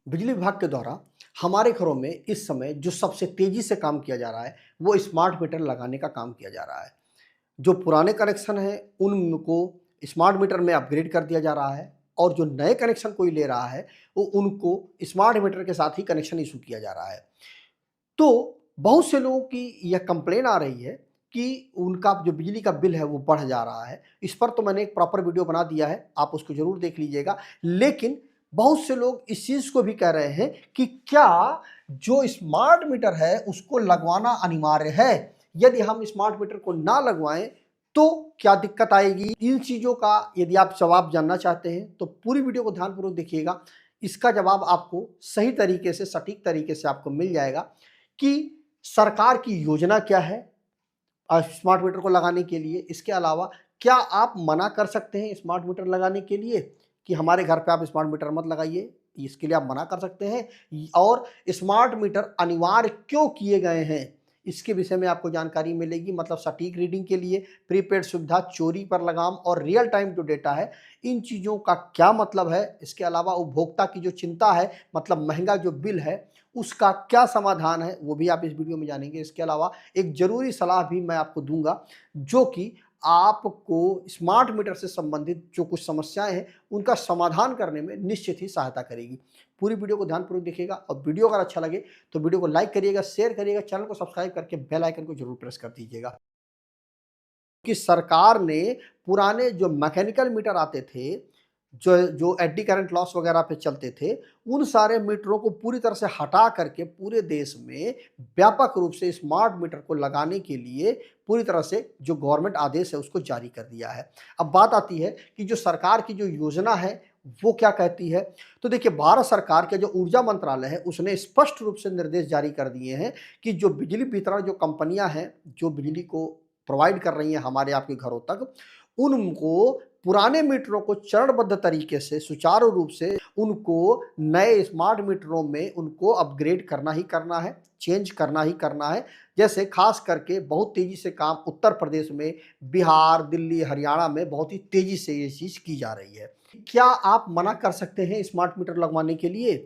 बिजली विभाग के द्वारा हमारे घरों में इस समय जो सबसे तेजी से काम किया जा रहा है वो स्मार्ट मीटर लगाने का काम किया जा रहा है। जो पुराने कनेक्शन हैं उनको स्मार्ट मीटर में अपग्रेड कर दिया जा रहा है और जो नए कनेक्शन कोई ले रहा है वो उनको स्मार्ट मीटर के साथ ही कनेक्शन इशू किया जा रहा है। तो बहुत से लोगों की यह कंप्लेन आ रही है कि उनका जो बिजली का बिल है वो बढ़ जा रहा है। इस पर तो मैंने एक प्रॉपर वीडियो बना दिया है, आप उसको ज़रूर देख लीजिएगा। लेकिन बहुत से लोग इस चीज़ को भी कह रहे हैं कि क्या जो स्मार्ट मीटर है उसको लगवाना अनिवार्य है? यदि हम स्मार्ट मीटर को ना लगवाएँ तो क्या दिक्कत आएगी? इन चीज़ों का यदि आप जवाब जानना चाहते हैं तो पूरी वीडियो को ध्यानपूर्वक देखिएगा। इसका जवाब आपको सही तरीके से, सटीक तरीके से आपको मिल जाएगा कि सरकार की योजना क्या है स्मार्ट मीटर को लगाने के लिए। इसके अलावा क्या आप मना कर सकते हैं स्मार्ट मीटर लगाने के लिए कि हमारे घर पे आप स्मार्ट मीटर मत लगाइए, इसके लिए आप मना कर सकते हैं। और स्मार्ट मीटर अनिवार्य क्यों किए गए हैं इसके विषय में आपको जानकारी मिलेगी। मतलब सटीक रीडिंग के लिए, प्रीपेड सुविधा, चोरी पर लगाम और रियल टाइम जो डेटा है, इन चीज़ों का क्या मतलब है। इसके अलावा उपभोक्ता की जो चिंता है, मतलब महंगा जो बिल है उसका क्या समाधान है, वो भी आप इस वीडियो में जानेंगे। इसके अलावा एक ज़रूरी सलाह भी मैं आपको दूंगा जो कि आपको स्मार्ट मीटर से संबंधित जो कुछ समस्याएं हैं उनका समाधान करने में निश्चित ही सहायता करेगी। पूरी वीडियो को ध्यानपूर्वक देखिएगा और वीडियो अगर अच्छा लगे तो वीडियो को लाइक करिएगा, शेयर करिएगा, चैनल को सब्सक्राइब करके बेल आइकन को जरूर प्रेस कर दीजिएगा। कि सरकार ने पुराने जो मैकेनिकल मीटर आते थे, जो जो एडी करंट लॉस वगैरह पे चलते थे, उन सारे मीटरों को पूरी तरह से हटा करके पूरे देश में व्यापक रूप से स्मार्ट मीटर को लगाने के लिए पूरी तरह से जो गवर्नमेंट आदेश है उसको जारी कर दिया है। अब बात आती है कि जो सरकार की जो योजना है वो क्या कहती है। तो देखिए, भारत सरकार के जो ऊर्जा मंत्रालय है उसने स्पष्ट रूप से निर्देश जारी कर दिए हैं कि जो बिजली वितरण जो कंपनियां हैं जो बिजली को प्रोवाइड कर रही हैं हमारे आपके घरों तक, उनको पुराने मीटरों को चरणबद्ध तरीके से सुचारू रूप से उनको नए स्मार्ट मीटरों में उनको अपग्रेड करना ही करना है, चेंज करना ही करना है। जैसे खास करके बहुत तेजी से काम उत्तर प्रदेश में, बिहार, दिल्ली, हरियाणा में बहुत ही तेजी से ये चीज की जा रही है। क्या आप मना कर सकते हैं स्मार्ट मीटर लगवाने के लिए?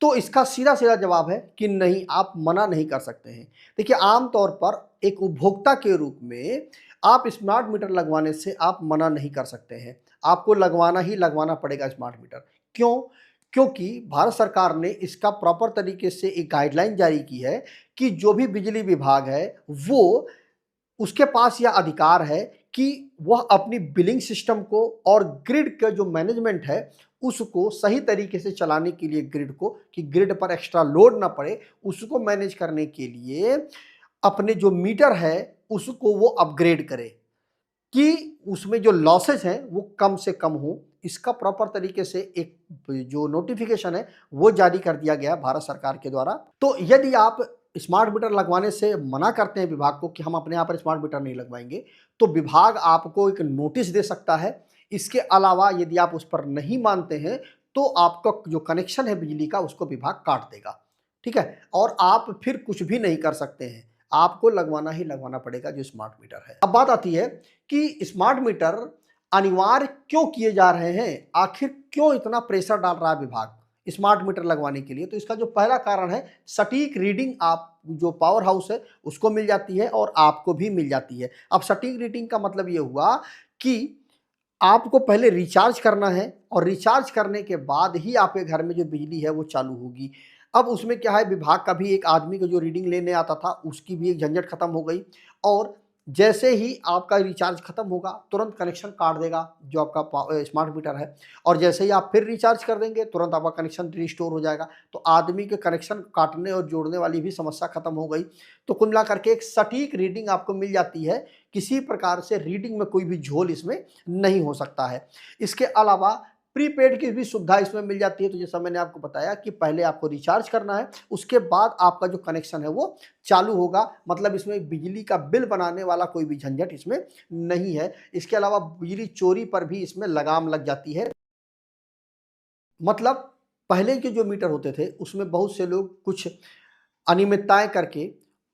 तो इसका सीधा-सीधा जवाब है कि नहीं, आप मना नहीं कर सकते हैं। देखिए, आम तौर पर एक उपभोक्ता के रूप में आप स्मार्ट मीटर लगवाने से आप मना नहीं कर सकते हैं। आपको लगवाना ही लगवाना पड़ेगा स्मार्ट मीटर। क्यों? क्योंकि भारत सरकार ने इसका प्रॉपर तरीके से एक गाइडलाइन जारी की है कि जो भी बिजली विभाग है, वो उसके पास यह अधिकार है कि वह अपनी बिलिंग सिस्टम को और ग्रिड का जो मैनेजमेंट है उसको सही तरीके से चलाने के लिए, ग्रिड को, कि ग्रिड पर एक्स्ट्रा लोड ना पड़े, उसको मैनेज करने के लिए अपने जो मीटर है उसको वो अपग्रेड करे कि उसमें जो लॉसेस हैं वो कम से कम हो। इसका प्रॉपर तरीके से एक जो नोटिफिकेशन है वो जारी कर दिया गया भारत सरकार के द्वारा। तो यदि आप स्मार्ट मीटर लगवाने से मना करते हैं विभाग को कि हम अपने यहाँ पर स्मार्ट मीटर नहीं लगवाएंगे, तो विभाग आपको एक नोटिस दे सकता है। इसके अलावा यदि आप उस पर नहीं मानते हैं तो आपका जो कनेक्शन है बिजली का उसको विभाग काट देगा। ठीक है, और आप फिर कुछ भी नहीं कर सकते हैं, आपको लगवाना ही लगवाना पड़ेगा जो स्मार्ट मीटर है। अब बात आती है कि स्मार्ट मीटर अनिवार्य क्यों किए जा रहे हैं, आखिर क्यों इतना प्रेशर डाल रहा है विभाग स्मार्ट मीटर लगवाने के लिए। तो इसका जो पहला कारण है, सटीक रीडिंग आप जो पावर हाउस है उसको मिल जाती है और आपको भी मिल जाती है। अब सटीक रीडिंग का मतलब ये हुआ कि आपको पहले रिचार्ज करना है और रिचार्ज करने के बाद ही आपके घर में जो बिजली है वो चालू होगी। अब उसमें क्या है, विभाग का भी एक आदमी को जो रीडिंग लेने आता था उसकी भी एक झंझट खत्म हो गई। और जैसे ही आपका रिचार्ज खत्म होगा तुरंत कनेक्शन काट देगा जो आपका स्मार्ट मीटर है, और जैसे ही आप फिर रिचार्ज कर देंगे तुरंत आपका कनेक्शन रिस्टोर हो जाएगा। तो आदमी के कनेक्शन काटने और जोड़ने वाली भी समस्या खत्म हो गई। तो कुल मिला करके एक सटीक रीडिंग आपको मिल जाती है, किसी प्रकार से रीडिंग में कोई भी झोल इसमें नहीं हो सकता है। इसके अलावा प्रीपेड की भी सुविधा इसमें मिल जाती है। तो जैसा मैंने आपको बताया कि पहले आपको रिचार्ज करना है, उसके बाद आपका जो कनेक्शन है वो चालू होगा। मतलब इसमें बिजली का बिल बनाने वाला कोई भी झंझट इसमें नहीं है। इसके अलावा बिजली चोरी पर भी इसमें लगाम लग जाती है। मतलब पहले के जो मीटर होते थे उसमें बहुत से लोग कुछ अनियमितताएं करके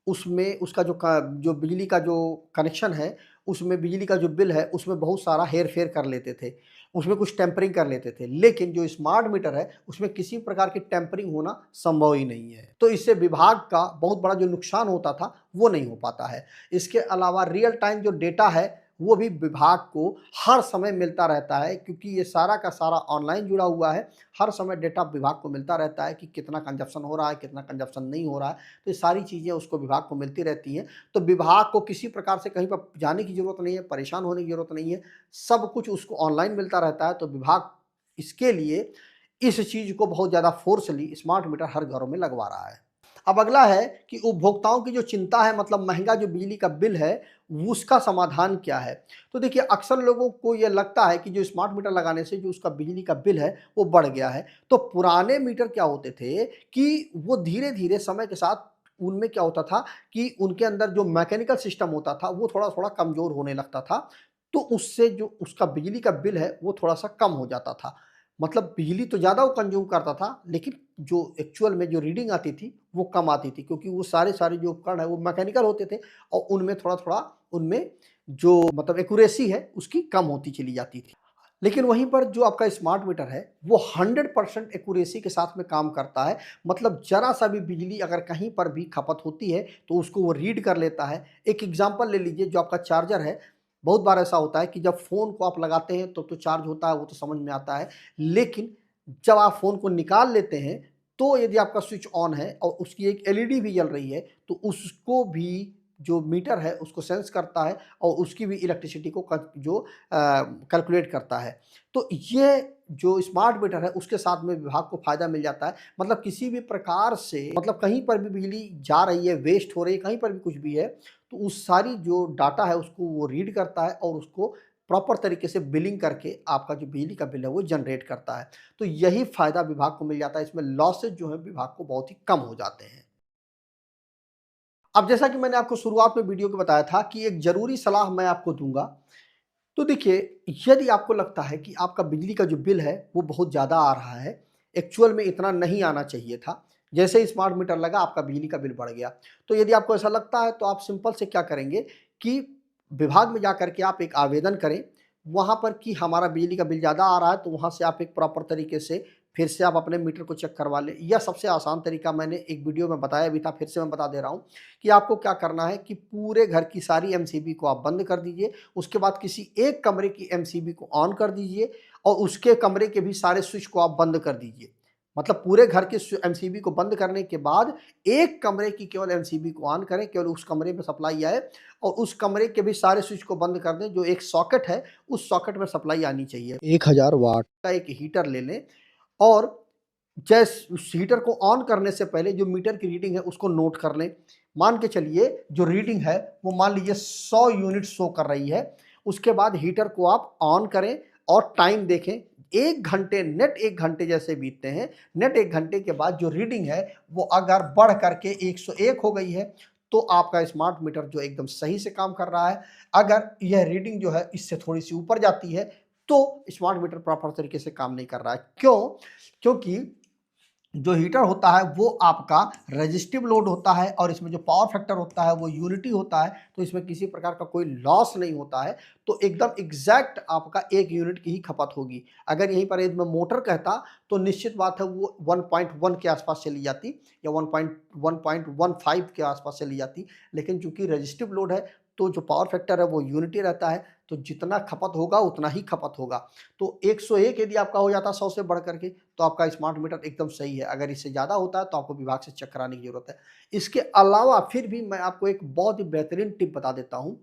उसमें उसका जो बिजली का जो कनेक्शन है उसमें बिजली का जो बिल है उसमें बहुत सारा हेर-फेर कर लेते थे, उसमें कुछ टेम्परिंग कर लेते थे। लेकिन जो स्मार्ट मीटर है उसमें किसी प्रकार की टेम्परिंग होना संभव ही नहीं है। तो इससे विभाग का बहुत बड़ा जो नुकसान होता था वो नहीं हो पाता है। इसके अलावा रियल टाइम जो डेटा है वो भी विभाग को हर समय मिलता रहता है, क्योंकि ये सारा का सारा ऑनलाइन जुड़ा हुआ है। हर समय डेटा विभाग को मिलता रहता है कि कितना कंजप्शन हो रहा है, कितना कंजप्शन नहीं हो रहा है। तो ये सारी चीज़ें उसको विभाग को मिलती रहती हैं। तो विभाग को किसी प्रकार से कहीं पर जाने की ज़रूरत नहीं है, परेशान होने की ज़रूरत नहीं है। सब कुछ उसको ऑनलाइन मिलता रहता है। तो विभाग इसके लिए इस चीज़ को बहुत ज़्यादा फ़ोर्सली स्मार्ट मीटर हर घरों में लगवा रहा है। अब अगला है कि उपभोक्ताओं की जो चिंता है, मतलब महँगा जो बिजली का बिल है, उसका समाधान क्या है? तो देखिए, अक्सर लोगों को ये लगता है कि जो स्मार्ट मीटर लगाने से जो उसका बिजली का बिल है वो बढ़ गया है। तो पुराने मीटर क्या होते थे कि वो धीरे-धीरे समय के साथ उनमें क्या होता था कि उनके अंदर जो मैकेनिकल सिस्टम होता था वो थोड़ा-थोड़ा कमज़ोर होने लगता था। तो उससे जो उसका बिजली का बिल है वो थोड़ा-सा कम हो जाता था। मतलब बिजली तो ज़्यादा वो कंज़्यूम करता था, लेकिन जो एक्चुअल में जो रीडिंग आती थी वो कम आती थी, क्योंकि वो सारे जो उपकरण है वो मैकेनिकल होते थे और उनमें थोड़ा-थोड़ा उनमें जो मतलब एक्यूरेसी है उसकी कम होती चली जाती थी। लेकिन वहीं पर जो आपका स्मार्ट मीटर है वो 100% एक्यूरेसी के साथ में काम करता है। मतलब ज़रा-सा भी बिजली अगर कहीं पर भी खपत होती है तो उसको वो रीड कर लेता है। एक एग्ज़ाम्पल ले लीजिए, जो आपका चार्जर है, बहुत बार ऐसा होता है कि जब फ़ोन को आप लगाते हैं तो चार्ज होता है, वो तो समझ में आता है। लेकिन जब आप फ़ोन को निकाल लेते हैं तो यदि आपका स्विच ऑन है और उसकी एक एलईडी भी जल रही है तो उसको भी जो मीटर है उसको सेंस करता है और उसकी भी इलेक्ट्रिसिटी को कैलकुलेट करता है। तो ये जो स्मार्ट मीटर है उसके साथ में विभाग को फ़ायदा मिल जाता है। मतलब किसी भी प्रकार से, मतलब कहीं पर भी बिजली जा रही है, वेस्ट हो रही है, कहीं पर भी कुछ भी है, तो उस सारी जो डाटा है उसको वो रीड करता है और उसको प्रॉपर तरीके से बिलिंग करके आपका जो बिजली का बिल है वो जनरेट करता है। तो यही फ़ायदा विभाग को मिल जाता है। इसमें लॉसेस जो है विभाग को बहुत ही कम हो जाते हैं। अब जैसा कि मैंने आपको शुरुआत में वीडियो के बताया था कि एक ज़रूरी सलाह मैं आपको दूँगा। तो देखिए, यदि आपको लगता है कि आपका बिजली का जो बिल है वो बहुत ज़्यादा आ रहा है, एक्चुअल में इतना नहीं आना चाहिए था। जैसे ही स्मार्ट मीटर लगा आपका बिजली का बिल बढ़ गया। तो यदि आपको ऐसा लगता है तो आप सिंपल से क्या करेंगे कि विभाग में जाकर के आप एक आवेदन करें। वहाँ पर कि हमारा बिजली का बिल ज़्यादा आ रहा है, तो वहाँ से आप एक प्रॉपर तरीके से फिर से आप अपने मीटर को चेक करवा लें। या सबसे आसान तरीका मैंने एक वीडियो में बताया भी था, फिर से मैं बता दे रहा हूँ कि आपको क्या करना है कि पूरे घर की सारी एमसीबी को आप बंद कर दीजिए। उसके बाद किसी एक कमरे की एमसीबी को ऑन कर दीजिए और उसके कमरे के भी सारे स्विच को आप बंद कर दीजिए। मतलब पूरे घर के एमसीबी को बंद करने के बाद एक कमरे की केवल एमसीबी को ऑन करें, केवल उस कमरे में सप्लाई आए और उस कमरे के भी सारे स्विच को बंद कर दें। जो एक सॉकेट है उस सॉकेट में सप्लाई आनी चाहिए। 1000 वाट का एक हीटर ले लें और जैस उस हीटर को ऑन करने से पहले जो मीटर की रीडिंग है उसको नोट कर लें। मान के चलिए जो रीडिंग है वो मान लीजिए 100 यूनिट शो कर रही है। उसके बाद हीटर को आप ऑन करें और टाइम देखें। 1 घंटे, नेट 1 घंटे जैसे बीतते हैं, नेट 1 घंटे के बाद जो रीडिंग है वो अगर बढ़ करके 101 हो गई है तो आपका स्मार्ट मीटर जो एकदम सही से काम कर रहा है। अगर यह रीडिंग जो है इससे थोड़ी-सी ऊपर जाती है तो स्मार्ट मीटर प्रॉपर तरीके से काम नहीं कर रहा है। क्यों? क्योंकि जो हीटर होता है वो आपका रेजिस्टिव लोड होता है और इसमें जो पावर फैक्टर होता है वो यूनिटी होता है। तो इसमें किसी प्रकार का कोई लॉस नहीं होता है। तो एकदम एग्जैक्ट आपका 1 यूनिट की ही खपत होगी। अगर यहीं पर मैं मोटर कहता तो निश्चित बात है वो 1.1 के आसपास चली जाती या 1.15 के आसपास चली जाती। लेकिन चूंकि रेजिस्टिव लोड है तो जो पावर फैक्टर है वो यूनिटी रहता है। तो जितना खपत होगा उतना ही खपत होगा। तो 101 यदि आपका हो जाता 100 से बढ़ करके तो आपका स्मार्ट मीटर एकदम सही है। अगर इससे ज़्यादा होता है तो आपको विभाग से चेक कराने की ज़रूरत है। इसके अलावा फिर भी मैं आपको एक बहुत ही बेहतरीन टिप बता देता हूँ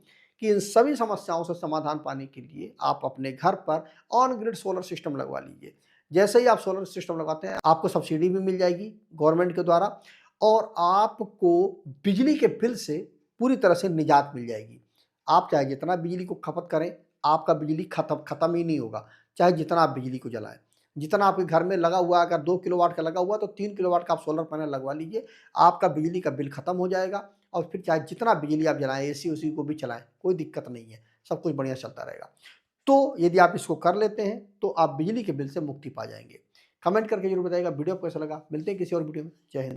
कि इन सभी समस्याओं से समाधान पाने के लिए आप अपने घर पर ऑन ग्रिड सोलर सिस्टम लगवा लीजिए। जैसे ही आप सोलर सिस्टम लगाते हैं आपको सब्सिडी भी मिल जाएगी गवर्नमेंट के द्वारा और आपको बिजली के बिल से पूरी तरह से निजात मिल जाएगी। आप चाहे जितना बिजली को खपत करें, आपका बिजली खत्म ही नहीं होगा, चाहे जितना आप बिजली को जलाएँ। जितना आपके घर में लगा हुआ है, अगर 2 किलोवाट का लगा हुआ है तो 3 किलोवाट का आप सोलर पैनल लगवा लीजिए। आपका बिजली का बिल खत्म हो जाएगा और फिर चाहे जितना बिजली आप जलाएँ, एसी-वेसी को भी चलाएँ, कोई दिक्कत नहीं है, सब कुछ बढ़िया चलता रहेगा। तो यदि आप इसको कर लेते हैं, तो आप बिजली के बिल से मुक्ति पा जाएँगे। कमेंट करके ज़रूर बताइएगा वीडियो आपको कैसा लगा? मिलते हैं किसी और वीडियो में। जय हिंद।